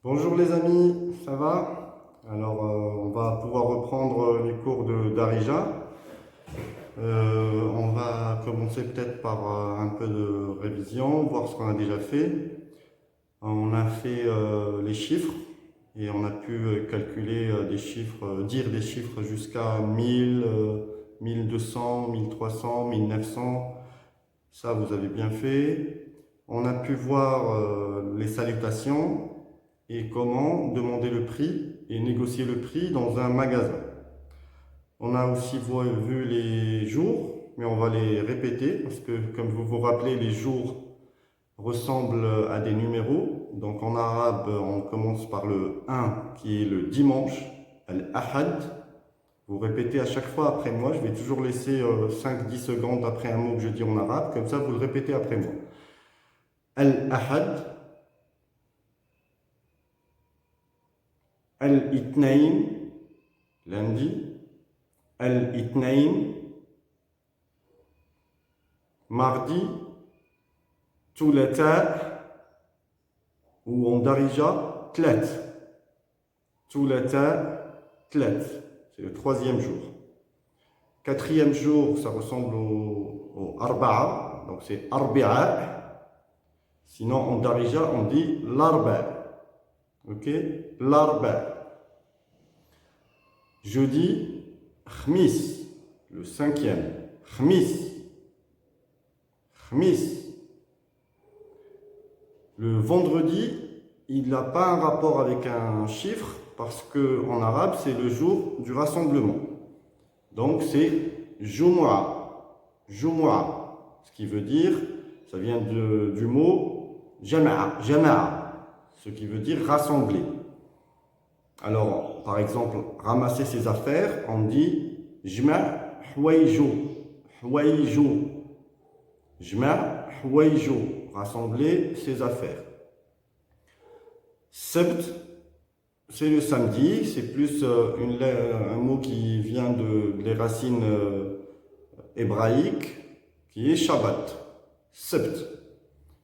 Bonjour les amis, ça va? Alors on va pouvoir reprendre les cours de d'Arija. On va commencer peut-être par un peu de révision, voir ce qu'on a déjà fait. On a fait les chiffres et on a pu calculer des chiffres, dire des chiffres jusqu'à 1000, 1200, 1300, 1900. Ça vous avez bien fait. On a pu voir les salutations et comment demander le prix et négocier le prix dans un magasin. On a aussi vu les jours, mais on va les répéter parce que, comme vous vous rappelez, les jours ressemblent à des numéros. Donc en arabe, on commence par le 1 qui est le dimanche, al-ahad. Vous répétez à chaque fois après moi. Je vais toujours laisser 5-10 secondes après un mot que je dis en arabe. Comme ça, vous le répétez après moi. Al-ahad, al-ithnain, lundi. Al-ithnain, mardi. Thulatha, ou en darija, tlat. Thulatha, tlat. C'est le troisième jour. Quatrième jour, ça ressemble au arba'a, donc c'est arbi'a. Sinon, en darija, on dit l'arba. Ok? L'arba. Jeudi, khmis, le cinquième. Khmis. Khmis. Le vendredi, il n'a pas un rapport avec un chiffre parce qu'en arabe, c'est le jour du rassemblement. Donc c'est Jumu'ah. Jumu'ah. Ce qui veut dire, ça vient du mot Jama'a. Jama'a. Ce qui veut dire rassembler. Alors, par exemple, ramasser ses affaires, on dit Jma' Hwayju. Hwayju. Jma' Hwayju. Rassembler ses affaires. Sebt, c'est le samedi, c'est plus un mot qui vient des racines hébraïques, qui est Shabbat. Sept.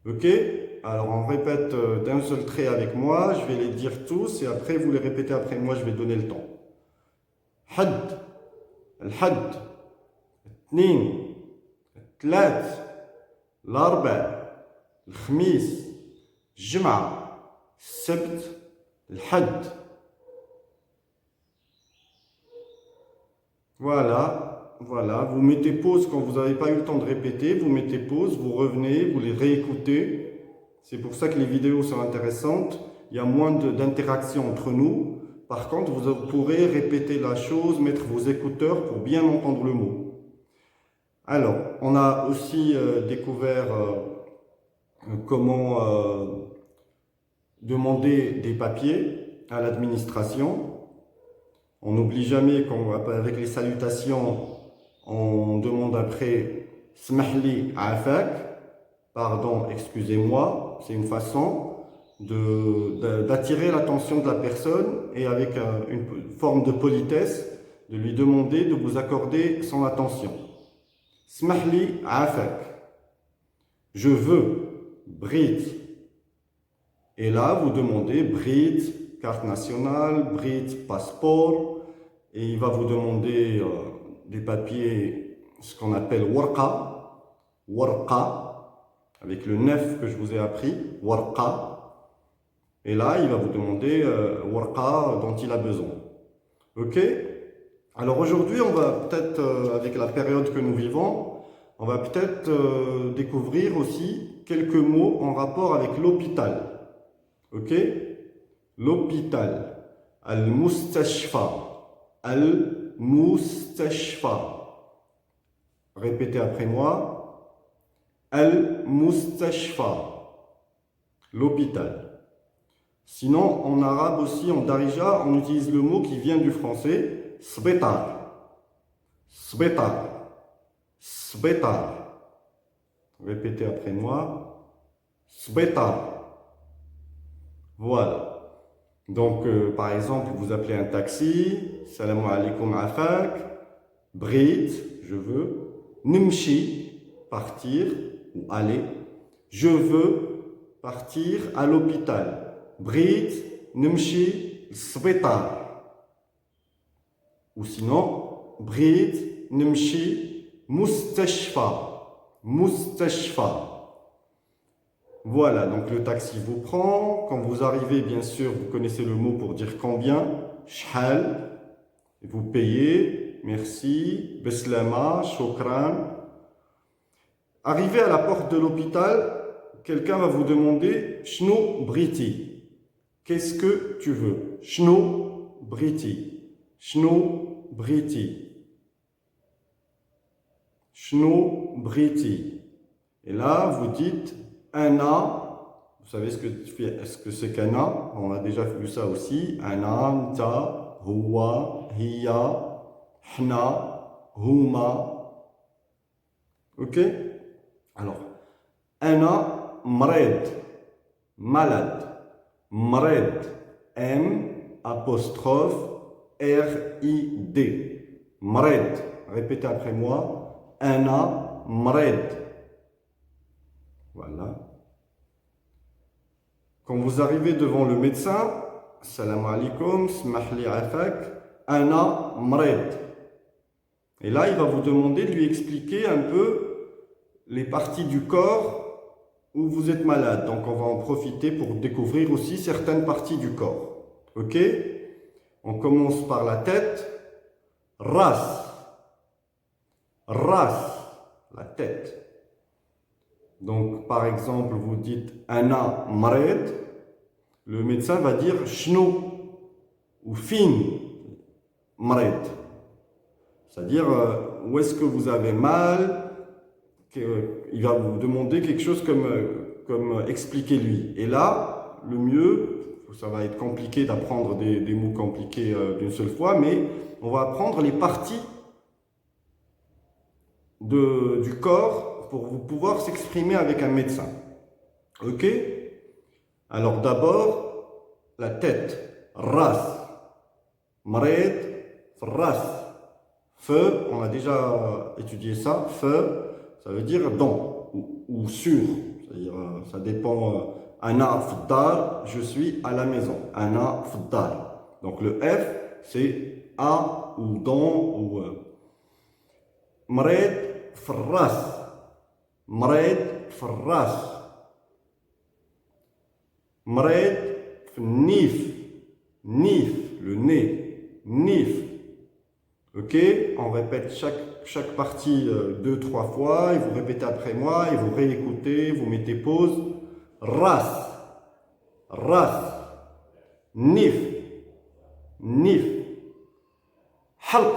Ok? Alors on répète d'un seul trait avec moi, je vais les dire tous et après vous les répétez après moi, je vais donner le temps. Had, al-had, tnin, tlat, l'arba, الخميس الجمعة السبت الحد. Voilà, vous mettez pause quand vous n'avez pas eu le temps de répéter, vous mettez pause, vous revenez, vous les réécoutez. C'est pour ça que les vidéos sont intéressantes, il y a moins d'interaction entre nous. Par contre, vous pourrez répéter la chose, mettre vos écouteurs pour bien entendre le mot. Alors, on a aussi découvert comment demander des papiers à l'administration. On n'oublie jamais qu'avec les salutations, on demande après « Smahli afak », pardon, excusez-moi. C'est une façon d'attirer l'attention de la personne et avec une forme de politesse, de lui demander de vous accorder son attention. « Smahli afak ». Je veux. Brit. Et là, vous demandez Brit, carte nationale, Brit, passeport. Et il va vous demander des papiers, ce qu'on appelle warqa. Warqa, avec le 9 que je vous ai appris. Warqa. Et là, il va vous demander warqa dont il a besoin. Ok? Alors aujourd'hui, on va peut-être, avec la période que nous vivons, on va peut-être découvrir aussi quelques mots en rapport avec l'hôpital. Ok? L'hôpital. Al-Mustashfa. Al-Mustashfa. Répétez après moi. Al-Mustashfa. L'hôpital. Sinon, en arabe aussi, en darija, on utilise le mot qui vient du français. Sbetar. Sbetar. Sbetar. Répétez après moi. Sbetar. Voilà. Donc, par exemple, vous appelez un taxi. Salam alaikum afak. Brit, je veux. Nimshi, partir ou aller. Je veux partir à l'hôpital. Brit, نمشي للسبيطار. Ou sinon, بغيت نمشي مستشفى. مستشفى. Voilà, donc le taxi vous prend. Quand vous arrivez, bien sûr, vous connaissez le mot pour dire combien. Shhal. Vous payez. Merci. Beslama. Shokran. Arrivé à la porte de l'hôpital, quelqu'un va vous demander Shno Briti. Qu'est-ce que tu veux? Shno Briti. Shno Briti. Shno Briti. Et là, vous dites Ana. Vous savez ce que c'est qu'Ana? On a déjà vu ça aussi. Ana, Nta, Huwa, Hiya, Hna, Huma. Ok? Alors, Ana Mred, malade. Mred, M apostrophe R-I-D. Mred. Répétez après moi. Ana Mred. Voilà. Quand vous arrivez devant le médecin, salam alaikum, smahli afak, Ana Mred. Et là, il va vous demander de lui expliquer un peu les parties du corps où vous êtes malade. Donc, on va en profiter pour découvrir aussi certaines parties du corps. Ok? On commence par la tête. Ras. Ras. La tête. Donc, par exemple, vous dites Ana Mred. Le médecin va dire Shno ou Fin Mred. C'est-à-dire, où est-ce que vous avez mal? Il va vous demander quelque chose comme expliquez-lui. Et là, le mieux, ça va être compliqué d'apprendre des mots compliqués d'une seule fois, mais on va apprendre les parties du corps pour vous pouvoir s'exprimer avec un médecin. Ok? Alors d'abord, la tête. Ras. Mred. Ras. Feu, on a déjà étudié ça. Feu. Ça veut dire dans ou sur. C'est-à-dire, ça dépend. Ana fdar, je suis à la maison. Ana fdar. Donc le F, c'est à ou dans ou. Mred farras. Mred farras. Mred nif. Nif, le nez. Nif. Ok, on répète chaque partie 2-3 fois, et vous répétez après moi, et vous réécoutez, vous mettez pause. Ras, ras, nif, nif, halq,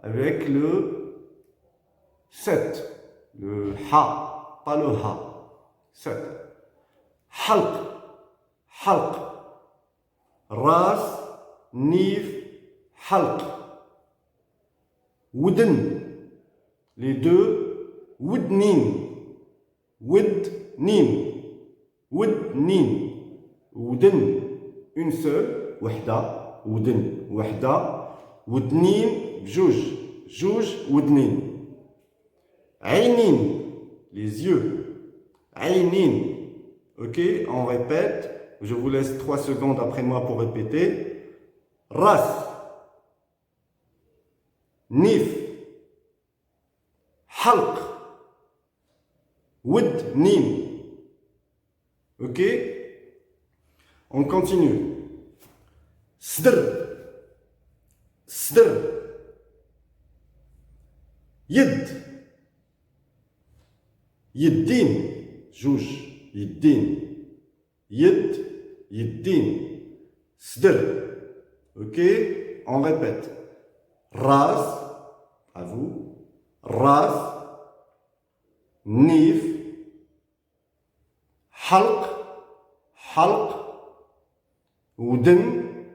avec le 7, le ha, pas le ha, 7. Halq, halq, ras, nif, halq. Wooden, les deux, woodnin, woodnin, woodnin, wooden, une seule, wahda, wooden, wahda, woodnin, bjouj, jouj, woodnin. Ainin, les yeux, ainin, ok, on répète, je vous laisse 3 secondes après moi pour répéter. Ras, Nif, halq, woodnin. Ok? On continue. Sdr, sdr, yid, yiddin, jouj, yiddin, yid, yiddin, sdr. Ok? On répète. Ras, à vous, ras, nif, halq, halq, wooden,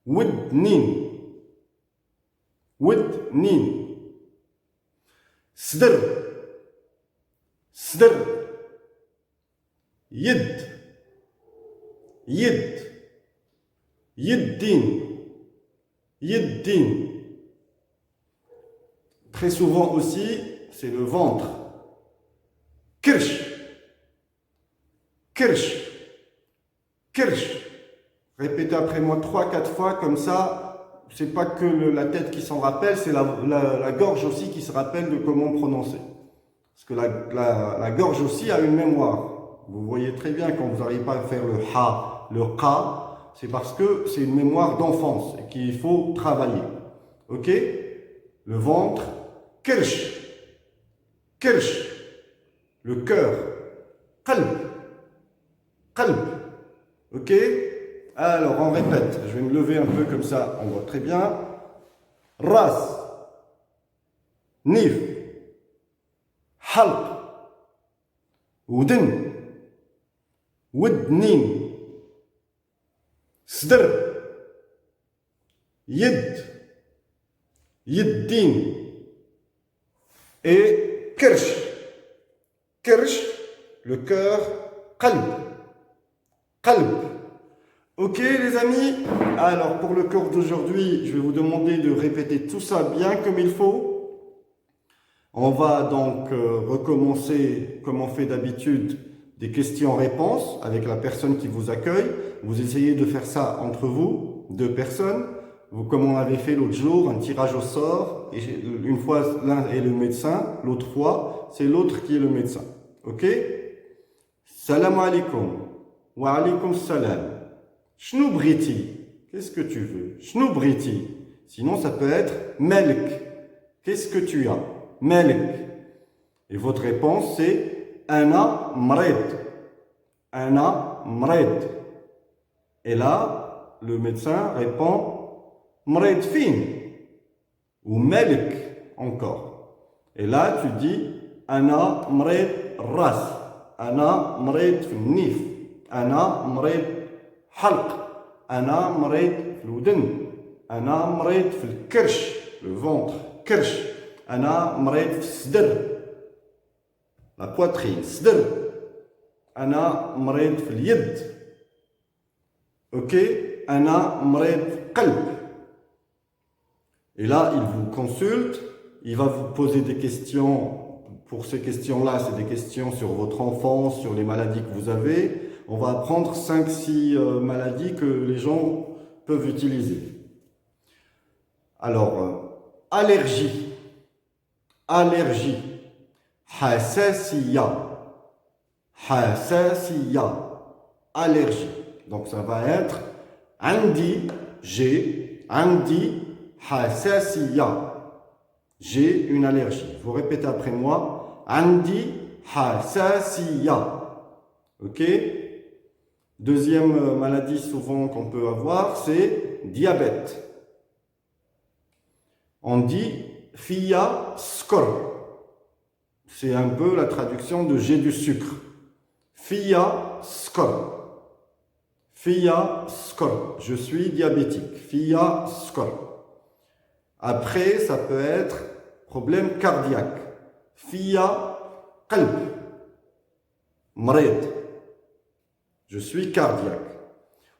woodnin, woodnin, sdr, sdr, yid, yid, yiddin, yiddin. Très souvent aussi, c'est le ventre. Kirsch, kirsch, kirsch. Répétez après moi 3-4 fois, comme ça, c'est pas que la tête qui s'en rappelle, c'est la gorge aussi qui se rappelle de comment prononcer. Parce que la gorge aussi a une mémoire. Vous voyez très bien quand vous n'arrivez pas à faire le ha, le qa, c'est parce que c'est une mémoire d'enfance et qu'il faut travailler. Ok? Le ventre, kirsh, kirsh, le cœur, qalb, qalb. Ok? Alors, on répète. Je vais me lever un peu comme ça, on voit très bien. Ras, nif, halq, ودن ودنين صدر يد يدين et kirsh. Kirsh, le cœur, qalb, qalb. Ok les amis, alors pour le cours d'aujourd'hui, je vais vous demander de répéter tout ça bien comme il faut. On va donc recommencer comme on fait d'habitude des questions-réponses avec la personne qui vous accueille. Vous essayez de faire ça entre vous, 2 personnes. Vous, comme on avait fait l'autre jour, un tirage au sort. Et une fois l'un est le médecin, l'autre fois c'est l'autre qui est le médecin. Ok? Salam alaikum. Wa alaikum salam. Shnou briti. Qu'est-ce que tu veux? Shnou briti. Sinon ça peut être melk. Qu'est-ce que tu as? Melk. Et votre réponse c'est ana mred. Ana mred. Et là, le médecin répond mred fin. Ou melk encore. Et là, tu dis ana mred ras. Ana mred nif. Ana mred halq. Ana mred l'ouden. Ana mred le kirsh. Le ventre. Kirsh. أنا مريض في الصدر la poitrine صدر أنا مريض في اليد ok أنا مريض في القلب et là il vous consulte, il va vous poser des questions. Pour ces questions-là, c'est des questions sur votre enfance, sur les maladies que vous avez. On va apprendre 5-6 maladies que les gens peuvent utiliser. Alors, allergie. Allergie, hassasiya, hassasiya, allergie. Donc ça va être andi, j'ai, andi, hassasiya, j'ai une allergie. Vous répétez après moi, andi, hassasiya. Ok? Deuxième maladie souvent qu'on peut avoir, c'est diabète. On dit Fia skor. C'est un peu la traduction de j'ai du sucre. Fia skor. Fia skor. Je suis diabétique. Fia skor. Après, ça peut être problème cardiaque. Fia qalb. Mred. Je suis cardiaque.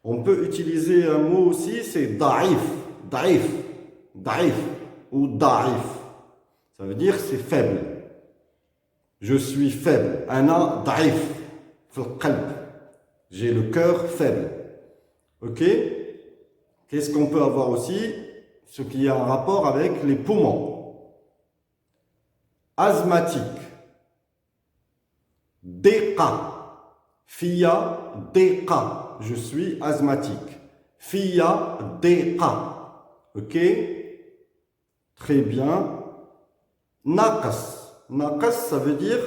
On peut utiliser un mot aussi, c'est daif. Daif. Daif. Ou da'if. Ça veut dire c'est faible. Je suis faible. Ana da'if. Fil qalb. J'ai le cœur faible. Ok? Qu'est-ce qu'on peut avoir aussi? Ce qui a un rapport avec les poumons. Asthmatique. Déqa. Fia déqa. Je suis asthmatique. Fia déqa. Ok? Très bien. Naqas. Naqas, ça veut dire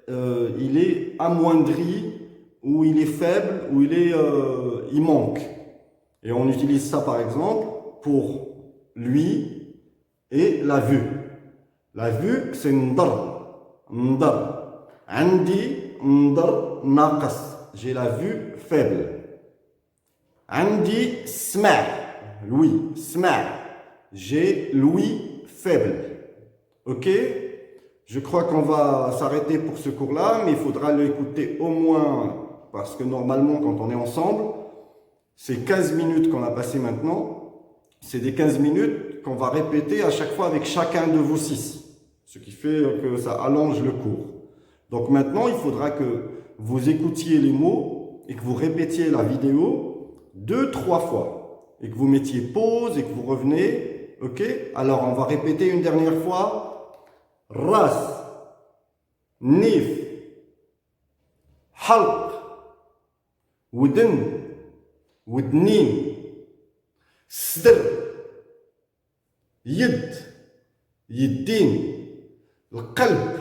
il est amoindri, ou il est faible, ou il manque. Et on utilise ça par exemple pour lui et la vue. La vue, c'est ndar. Ndar. Andi ndar naqas. J'ai la vue faible. Andi sma'. L'ouïe. Sma'. J'ai l'ouïe faible. Ok? Je crois qu'on va s'arrêter pour ce cours-là, mais il faudra l'écouter au moins, parce que normalement, quand on est ensemble, c'est 15 minutes qu'on a passé maintenant. C'est des 15 minutes qu'on va répéter à chaque fois avec chacun de vous 6. Ce qui fait que ça allonge le cours. Donc maintenant, il faudra que vous écoutiez les mots et que vous répétiez la vidéo 2-3 fois et que vous mettiez pause et que vous revenez, ok? Alors on va répéter une dernière fois. Ras, nif, halq, ودن, ودنين, صدر, يد, يدين, القلب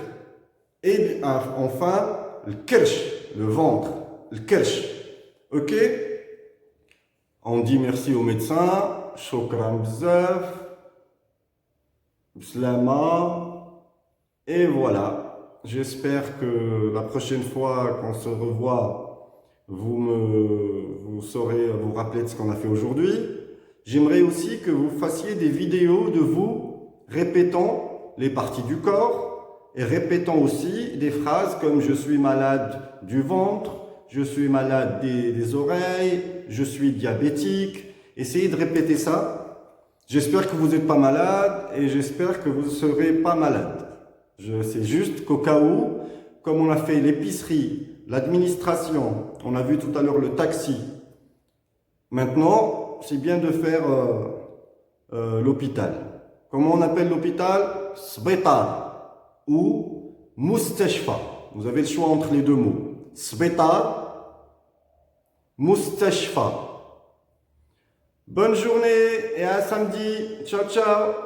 et enfin le kirsch, le ventre, le kirsch. Ok? On dit merci au médecin, shukran bzaf, bslama, et voilà. J'espère que la prochaine fois qu'on se revoit, vous saurez vous rappeler de ce qu'on a fait aujourd'hui. J'aimerais aussi que vous fassiez des vidéos de vous répétant les parties du corps et répétant aussi des phrases comme « je suis malade du ventre »,« je suis malade des oreilles »,« je suis diabétique ». Essayez de répéter ça. J'espère que vous n'êtes pas malade et j'espère que vous ne serez pas malade. C'est juste qu'au cas où, comme on a fait l'épicerie, l'administration, on a vu tout à l'heure le taxi, maintenant, c'est bien de faire l'hôpital. Comment on appelle l'hôpital? Sbetar ou Mustashfa. Vous avez le choix entre les deux mots. Sbetar, Mustashfa. Bonne journée et à samedi. Ciao, ciao.